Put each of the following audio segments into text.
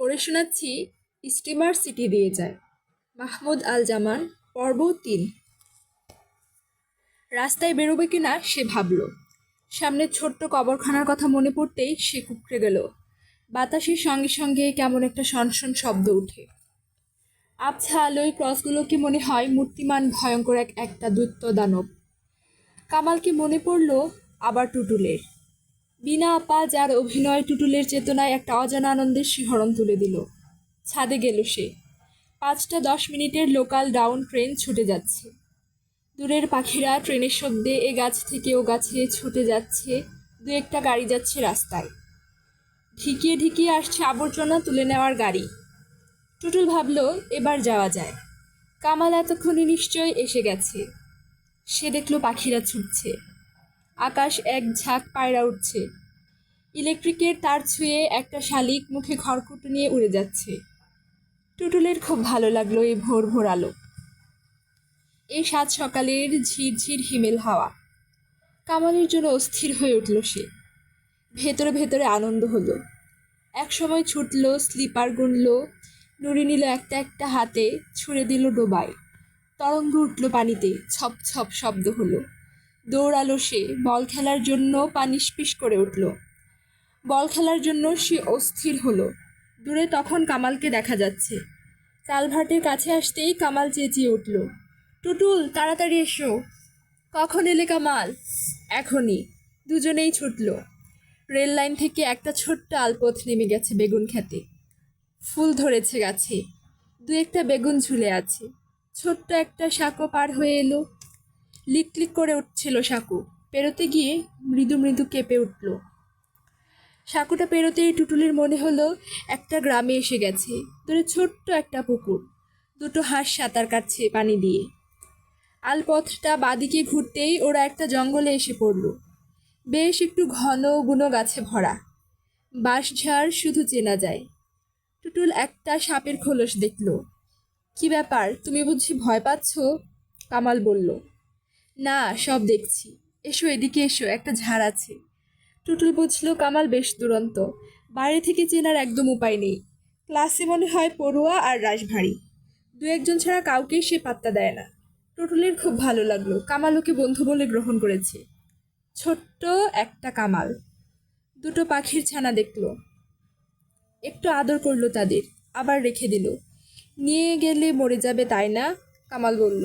পড়ে শোনাচ্ছি steamer city দিয়ে যায়। মাহমুদ আল জামান, পর্ব ৩। রাস্তায় বেরোবে কিনা সে ভাবল। সামনের ছোট্ট কবরখানার কথা মনে পড়তেই সে কুঁকড়ে গেল। বাতাসের সঙ্গে সঙ্গে কেমন একটা সনসন শব্দ উঠে। আবছা আলোয় ক্রসগুলোকে মনে হয় মূর্তিমান ভয়ঙ্কর একটা দৈত্য দানব। কামালকে মনে পড়ল আবার টুটুলের। বিনা আপা, যার অভিনয় টুটুলের চেতনায় একটা অজানা আনন্দের শিহরণ তুলে দিল। ছাদে গেল সে। ৫টা ১০ মিনিটের লোকাল ডাউন ট্রেন ছুটে যাচ্ছে। দূরের পাখিরা ট্রেনের শব্দে এ গাছ থেকে ও গাছে ছুটে যাচ্ছে। দু একটা গাড়ি যাচ্ছে রাস্তায়। ঢিকিয়ে ঢিকিয়ে আসছে আবর্জনা তুলে নেওয়ার গাড়ি। টুটুল ভাবল এবার যাওয়া যায়। কামাল এতক্ষণে নিশ্চয় এসে গেছে। সে দেখল পাখিরা ছুটছে। আকাশ এক ঝাঁক পায়রা উঠছে। ইলেকট্রিকের তার ছুঁয়ে একটা শালিক মুখে খড়কুটো নিয়ে উড়ে যাচ্ছে। টুটুলের খুব ভালো লাগলো এই ভোর ভোর আলো, এই সাত সকালের ঝিরঝির হিমেল হাওয়া। কামালের জন্য অস্থির হয়ে উঠল সে। ভেতরে ভেতরে আনন্দ হলো। একসময় ছুটল, স্লিপার গুনল, নুড়ি নিল একটা একটা হাতে, ছুঁড়ে দিল ডোবায়। তরঙ্গ উঠল পানিতে, ছপ ছপ শব্দ হলো। দৌড়ালো সে, বল খেলার জন্য পা নিষ্পিস করে উঠল। বল খেলার জন্য সে অস্থির হলো। দূরে তখন কামালকে দেখা যাচ্ছে। কালভার্টের কাছে আসতেই কামাল চেঁচিয়ে উঠল, টুটুল তাড়াতাড়ি এসো। কখন এলে কামাল? এখনই। দুজনেই ছুটল। রেল লাইন থেকে একটা ছোট্ট আলপথ নেমে গেছে বেগুন খেতে। ফুল ধরেছে গাছে, দু একটা বেগুন ঝুলে আছে। ছোট্ট একটা সাঁকো পার হয়ে এলো। লিক লিক করে উঠছিল সাঁকো। পেরোতে গিয়ে মৃদু মৃদু কেঁপে উঠল। সাঁকোটা পেরোতেই টুটুলের মনে হলো একটা গ্রামে এসে গেছে। দূরে ছোট্ট একটা পুকুর, দুটো হাঁস সাঁতার কাটছে পানি দিয়ে। আলপথটা বাদিকে ঘুরতেই ওরা একটা জঙ্গলে এসে পড়ল। বেশ একটু ঘন বুনো গাছে ভরা। বাঁশঝাড় শুধু চেনা যায়। টুটুল একটা সাপের খোলস দেখল। কি ব্যাপার, তুমি বুঝি ভয় পাচ্ছ? কামাল বলল, না, সব দেখছি। এসো এদিকে এসো, একটা ঝাড় আছে। টুটুল বুঝলো কামাল বেশ দুরন্ত। বাইরে থেকে চেনার একদম উপায় নেই। ক্লাসে মনে হয় পড়ুয়া আর রাশভারী। দু একজন ছাড়া কাউকেই সে পাত্তা দেয় না। টুটুলের খুব ভালো লাগলো। কামাল ওকে বন্ধু বলে গ্রহণ করেছে। ছোট্ট একটা কামাল। দুটো পাখির ছানা দেখলো, একটু আদর করলো তাদের, আবার রেখে দিল। নিয়ে গেলে মরে যাবে তাই না? কামাল বলল,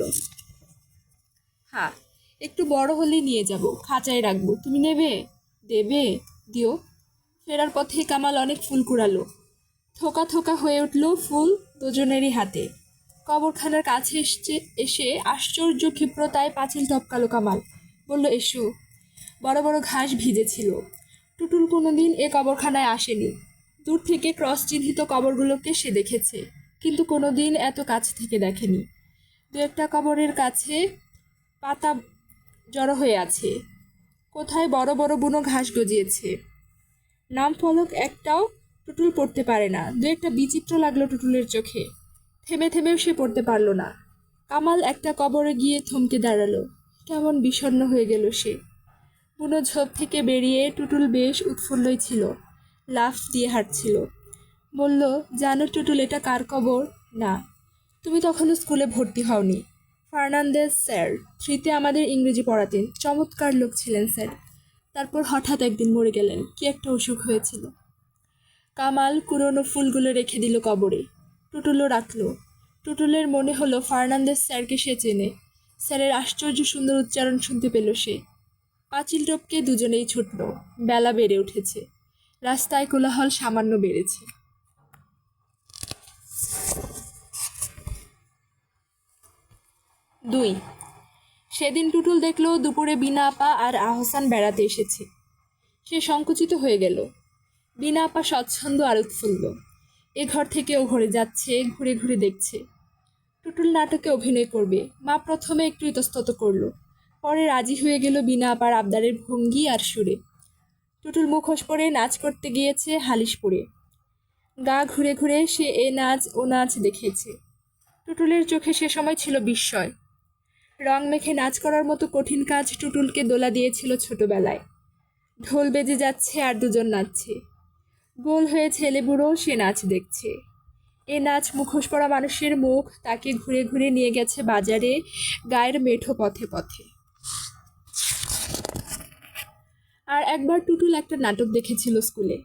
হ্যাঁ, একটু বড় হলে নিয়ে যাব, খাঁচায় রাখবো। তুমি নেবে? দেবে? দিও। ফেরার পথে কামাল অনেক ফুল কুড়ালো। থোকা থোকা হয়ে উঠল ফুল দুজনেরই হাতে। কবরখানার কাছে এসে আশ্চর্য ক্ষিপ্রতায় পাঁচিল টপকালো কামাল। বলল, এসো। বড় বড় ঘাস ভিজেছিল। টুটুল কোনোদিন এ কবরখানায় আসেনি। দূর থেকে ক্রস চিহ্নিত কবরগুলোকে সে দেখেছে, কিন্তু কোনোদিন এত কাছ থেকে দেখেনি। দু একটা কবরের কাছে পাতা জড়ো হয়ে আছে, কোথায় বড় বড় বুনো ঘাস গজিয়েছে। নাম ফলক একটাও টুটুল পড়তে পারে না। দু একটা বিচিত্র লাগলো টুটুলের চোখে। থেমে থেমেও সে পড়তে পারল না। কামাল একটা কবরে গিয়ে থমকে দাঁড়ালো। কেমন বিষণ্ণ হয়ে গেল সে। বুনো ঝোপ থেকে বেরিয়ে টুটুল বেশ উৎফুল্লই ছিল, লাফ দিয়ে হাঁটছিল। বলল, জানো টুটুল, এটা কার কবর? না। তুমি তখনও স্কুলে ভর্তি হওনি। ফার্নান্দেজ স্যার 3তে আমাদের ইংরেজি পড়াতেন। চমৎকার লোক ছিলেন স্যার। তারপর হঠাৎ একদিন মরে গেলেন। কি একটা অসুখ হয়েছিল। কামাল কুড়োনো ফুলগুলো রেখে দিল কবরে। টুটুলও রাখলো। টুটুলের মনে হলো ফার্নান্দেজ স্যারকে সে চেনে। স্যারের আশ্চর্য সুন্দর উচ্চারণ শুনতে পেল সে। পাঁচিল টপকে দুজনেই ছুটল। বেলা বেড়ে উঠেছে। রাস্তায় কোলাহল সামান্য বেড়েছে। 2। সেদিন টুটুল দেখলো দুপুরে বিনা আপা আর আহসান বেড়াতে এসেছে। সে সংকুচিত হয়ে গেল। বিনা আপা স্বচ্ছন্দ আর উৎফুল্ল। এ ঘর থেকে ও ঘরে যাচ্ছে, ঘুরে ঘুরে দেখছে। টুটুল নাটকে অভিনয় করবে। মা প্রথমে একটু ইতস্তত করলো, পরে রাজি হয়ে গেল বিনা আপার আবদারের ভঙ্গি আর সুরে। টুটুল মুখোশ পরে নাচ করতে গিয়েছে হালিশপুরে। গা ঘুরে ঘুরে সে এ নাচ ও নাচ দেখেছে। টুটুলের চোখে সে সময় ছিল বিস্ময়। রং মেখে নাচ করার মতো কঠিন কাজ টুটুলকে দোলা দিয়েছিল ছোটবেলায়। ঢোল বেজে যাচ্ছে আর দুজন নাচছে। গোল হয়ে ছেলেবুড়ো সে নাচ দেখছে। এ নাচ মুখোশ পরা মানুষের মুখ তাকে ঘুরে ঘুরে নিয়ে গেছে বাজারে, গায়ের মেঠো পথে পথে। আর একবার টুটুল একটা নাটক দেখেছিল স্কুলে।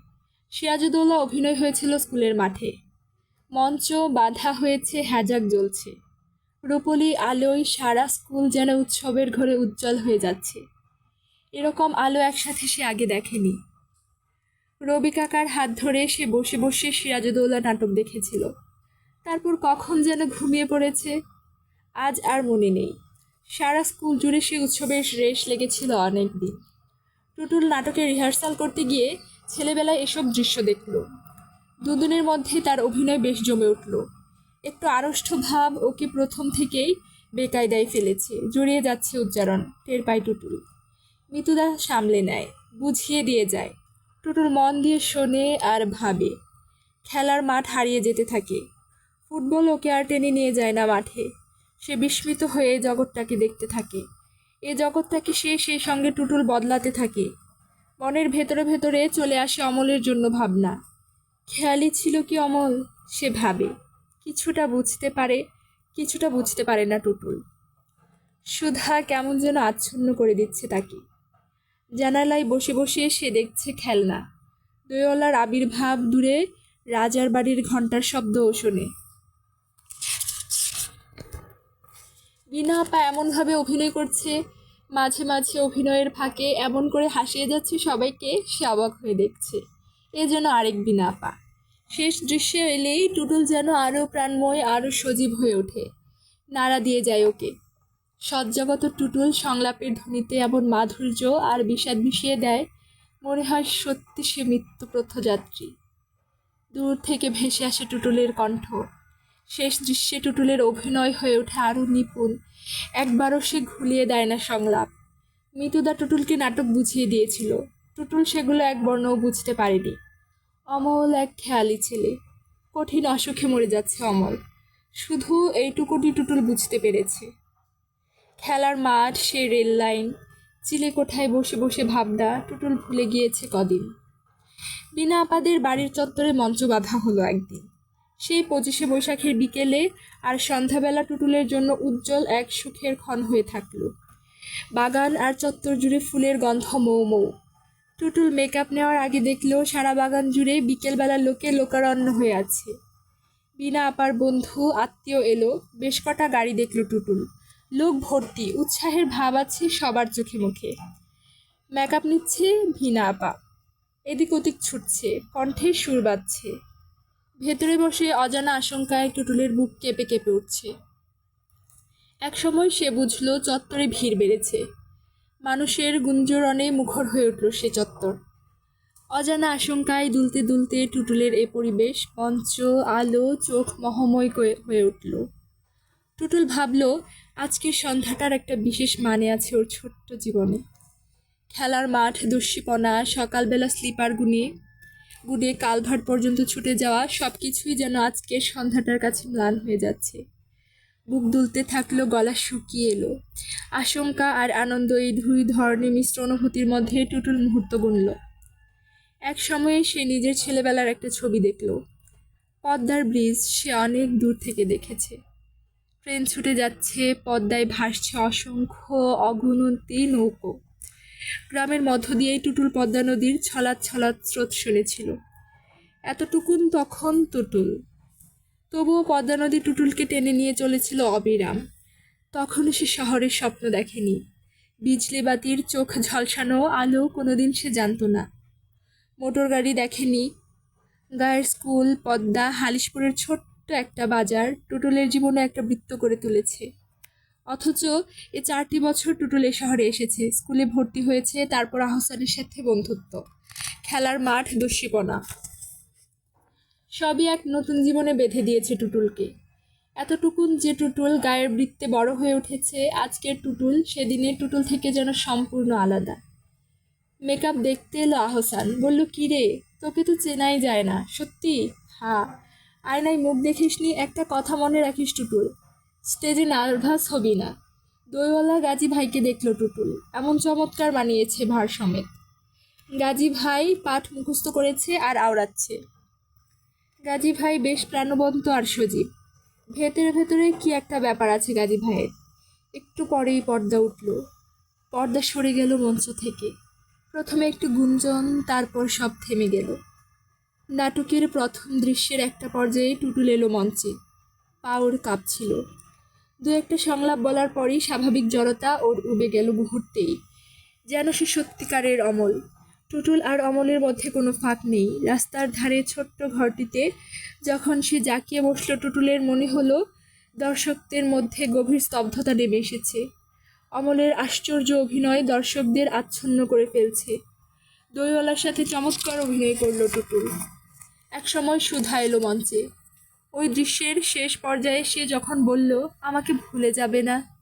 সিরাজউদ্দৌলা অভিনয় হয়েছিল স্কুলের মাঠে। মঞ্চ বাঁধা হয়েছে, হ্যাজাক জ্বলছে। রূপলি আলোয় সারা স্কুল যেন উৎসবের ঘরে উজ্জ্বল হয়ে যাচ্ছে। এরকম আলো একসাথে সে আগে দেখেনি। রবি কাকার হাত ধরে সে বসে বসে সিরাজউদ্দৌলা নাটক দেখেছিল। তারপর কখন যেন ঘুমিয়ে পড়েছে, আজ আর মনে নেই। সারা স্কুল জুড়ে সে উৎসবের রেশ লেগেছিল অনেক দিন। টুটুল নাটকে রিহার্সাল করতে গিয়ে ছেলেবেলায় এসব দৃশ্য দেখল। দুদিনের মধ্যে তার অভিনয় বেশ জমে উঠল। একটু আড়ষ্ট ভাব ওকে প্রথম থেকেই বেকায়দায় ফেলেছে, জড়িয়ে যাচ্ছে উচ্চারণ, টের পায় টুটুল। মিতুদা সামলে নেয়, বুঝিয়ে দিয়ে যায়। টুটুল মন দিয়ে শোনে আর ভাবে। খেলার মাঠ হারিয়ে যেতে থাকে। ফুটবল ওকে আর টেনে নিয়ে যায় না মাঠে। সে বিস্মিত হয়ে জগৎটাকে দেখতে থাকে। এ জগৎটাকে সেই সঙ্গে টুটুল বদলাতে থাকে। মনের ভেতরে ভেতরে চলে আসে অমলের জন্য ভাবনা। খেয়ালি ছিল কি অমল? সে ভাবে। কিছুটা বুঝতে পারে না টুটুল। সুধা কেমন যেন আচ্ছন্ন করে দিচ্ছে তাকে। জানালায় বসে বসে সে দেখছে খেলনা। দইওয়ালার আবির্ভাব দূরে, রাজার বাড়ির ঘণ্টার শব্দও শোনে। বিনা আপা এমনভাবে অভিনয় করছে, মাঝে মাঝে অভিনয়ের ফাঁকে এমন করে হাসিয়ে যাচ্ছে সবাইকে, সে অবাক হয়ে দেখছে। এ যেন আরেক বিনা আপা। শেষ দৃশ্যে এলেই টুটুল যেন আরও প্রাণময়, আরও সজীব হয়ে ওঠে, নাড়া দিয়ে যায় ওকে। সজ্জাগত টুটুল সংলাপের ধ্বনিতে এমন মাধুর্য আর বিষাদ মিশিয়ে দেয়, মনে হয় সত্যি সে মৃত্যু পথযাত্রী। দূর থেকে ভেসে আসে টুটুলের কণ্ঠ। শেষ দৃশ্যে টুটুলের অভিনয় হয়ে ওঠে আরও নিপুণ। একবারও সে ঘুলিয়ে দেয় না সংলাপ। মিতুদা টুটুলকে নাটক বুঝিয়ে দিয়েছিল। টুটুল সেগুলো এক বর্ণও বুঝতে পারেনি। অমল এক খেয়ালি ছেলে। কঠিন অসুখে মরে যাচ্ছে অমল। শুধু এইটুকুটি টুটুল বুঝতে পেরেছে। খেলার মাঠ, সে রেল লাইন, চিলেকোঠায় বসে বসে ভাবনা টুটুল ভুলে গিয়েছে কদিন। বিনা আপাদের বাড়ির চত্বরে মঞ্চ বাঁধা হলো একদিন। সেই 25শে বৈশাখের বিকেলে আর সন্ধ্যাবেলা টুটুলের জন্য উজ্জ্বল এক সুখের ক্ষণ হয়ে থাকল। বাগান আর চত্বর জুড়ে ফুলের গন্ধ মৌ মৌ। টুটুল মেকআপ নেওয়ার আগে দেখলেও সারা বাগান জুড়ে বিকেলবেলা লোকে লোকারণ্য হয়ে আছে। বিনা আপার বন্ধু আত্মীয় এলো, বেশ কটা গাড়ি দেখল টুটুল। লোক ভর্তি, উৎসাহের ভাব আছে সবার চোখে মুখে। মেকআপ নিচ্ছে বিনা আপা, এদিক ওদিক ছুটছে, কণ্ঠে সুর বাজছে। ভেতরে বসে অজানা আশঙ্কায় টুটুলের বুক কেঁপে কেঁপে উঠছে। একসময় সে বুঝল চত্বরে ভিড় বেড়েছে। মানুষের গুঞ্জরণে মুখর হয়ে উঠল সে চত্বর। অজানা আশঙ্কায় দুলতে দুলতে টুটুলের এ পরিবেশ, মঞ্চ, আলো, চোখ মহময় হয়ে উঠল। টুটুল ভাবল আজকের সন্ধ্যাটার একটা বিশেষ মানে আছে ওর ছোট্ট জীবনে। খেলার মাঠ, দস্যিপনা, সকালবেলা স্লিপার গুনে কালভার্ট পর্যন্ত ছুটে যাওয়া, সব কিছুই যেন আজকের সন্ধ্যাটার কাছে ম্লান হয়ে যাচ্ছে। বুক দুলতে থাকলো, গলা শুকিয়ে এলো। আশঙ্কা আর আনন্দ, এই দুই ধরনের মিশ্র অনুভূতির মধ্যে টুটুল মুহূর্ত গুনল। এক সময়ে সে নিজের ছেলেবেলার একটা ছবি দেখল। পদ্মার ব্রিজ সে অনেক দূর থেকে দেখেছে। ট্রেন ছুটে যাচ্ছে, পদ্মায় ভাসছে অসংখ্য অগুনতি নৌকো। গ্রামের মধ্য দিয়েই টুটুল পদ্মা নদীর ছলাৎ ছলাৎ স্রোত শুনেছিল। এতটুকুন তখন টুটুল। তবুও পদ্মা নদী টুটুলকে টেনে নিয়ে চলেছিল অবিরাম। তখনও সে শহরের স্বপ্ন দেখেনি। বিজলি বাতির চোখ ঝলসানো আলো কোনোদিন সে জানত না। মোটর গাড়ি দেখেনি। গায়ের স্কুল, পদ্মা, হালিশপুরের ছোট্ট একটা বাজার টুটুলের জীবনে একটা বৃত্ত করে তুলেছে। অথচ এ 4টি বছর টুটুল এ শহরে এসেছে, স্কুলে ভর্তি হয়েছে, তারপর আহসানের সাথে বন্ধুত্ব, খেলার মাঠ, দস্যিপনা, সবই এক নতুন জীবনে বেঁধে দিয়েছে টুটুলকে। এতটুকুন যে টুটুল গায়ের বৃত্তে বড় হয়ে উঠেছে, আজকের টুটুল সেদিনের টুটুল থেকে যেন সম্পূর্ণ আলাদা। মেকআপ দেখতে এলো আহসান, বলল কি রে, তোকে তো চেনাই যায় না। সত্যি? হ্যাঁ। আয়নায় মুখ দেখিসনি? একটা কথা মনে রাখিস টুটুল, স্টেজে নার্ভাস হবি না। দইওয়ালা গাজী ভাইকে দেখলো টুটুল, এমন চমৎকার বানিয়েছে ভার সমেত। গাজী ভাই পাঠ মুখস্থ করেছে আর আওড়াচ্ছে। গাজী ভাই বেশ প্রাণবন্ত আর সজীব। ভেতরে ভেতরে কি একটা ব্যাপার আছে গাজী ভাইয়ের। একটু পরেই পর্দা উঠল। পর্দা সরে গেল মঞ্চ থেকে। প্রথমে একটু গুঞ্জন, তারপর সব থেমে গেল। নাটকের প্রথম দৃশ্যের একটা পর্যায়ে টুটুল এলো মঞ্চে। পা ওর কাঁপছিল। দু একটা সংলাপ বলার পরই স্বাভাবিক জড়তা ওর উবে গেল মুহূর্তেই। যেন সে সত্যিকারের অমল। টুটুল আর অমলের মধ্যে কোনো ফাঁক নেই। রাস্তার ধারে ছোট্ট ঘরটিতে যখন সে জাঁকিয়ে বসল, টুটুলের মনে হলো দর্শকদের মধ্যে গভীর স্তব্ধতা নেমে এসেছে। অমলের আশ্চর্য অভিনয় দর্শকদের আচ্ছন্ন করে ফেলছে। দইওয়ালার সাথে চমৎকার অভিনয় করল টুটুল। একসময় সুধা এলো মঞ্চে। ওই দৃশ্যের শেষ পর্যায়ে সে যখন বলল, আমাকে ভুলে যাবে না,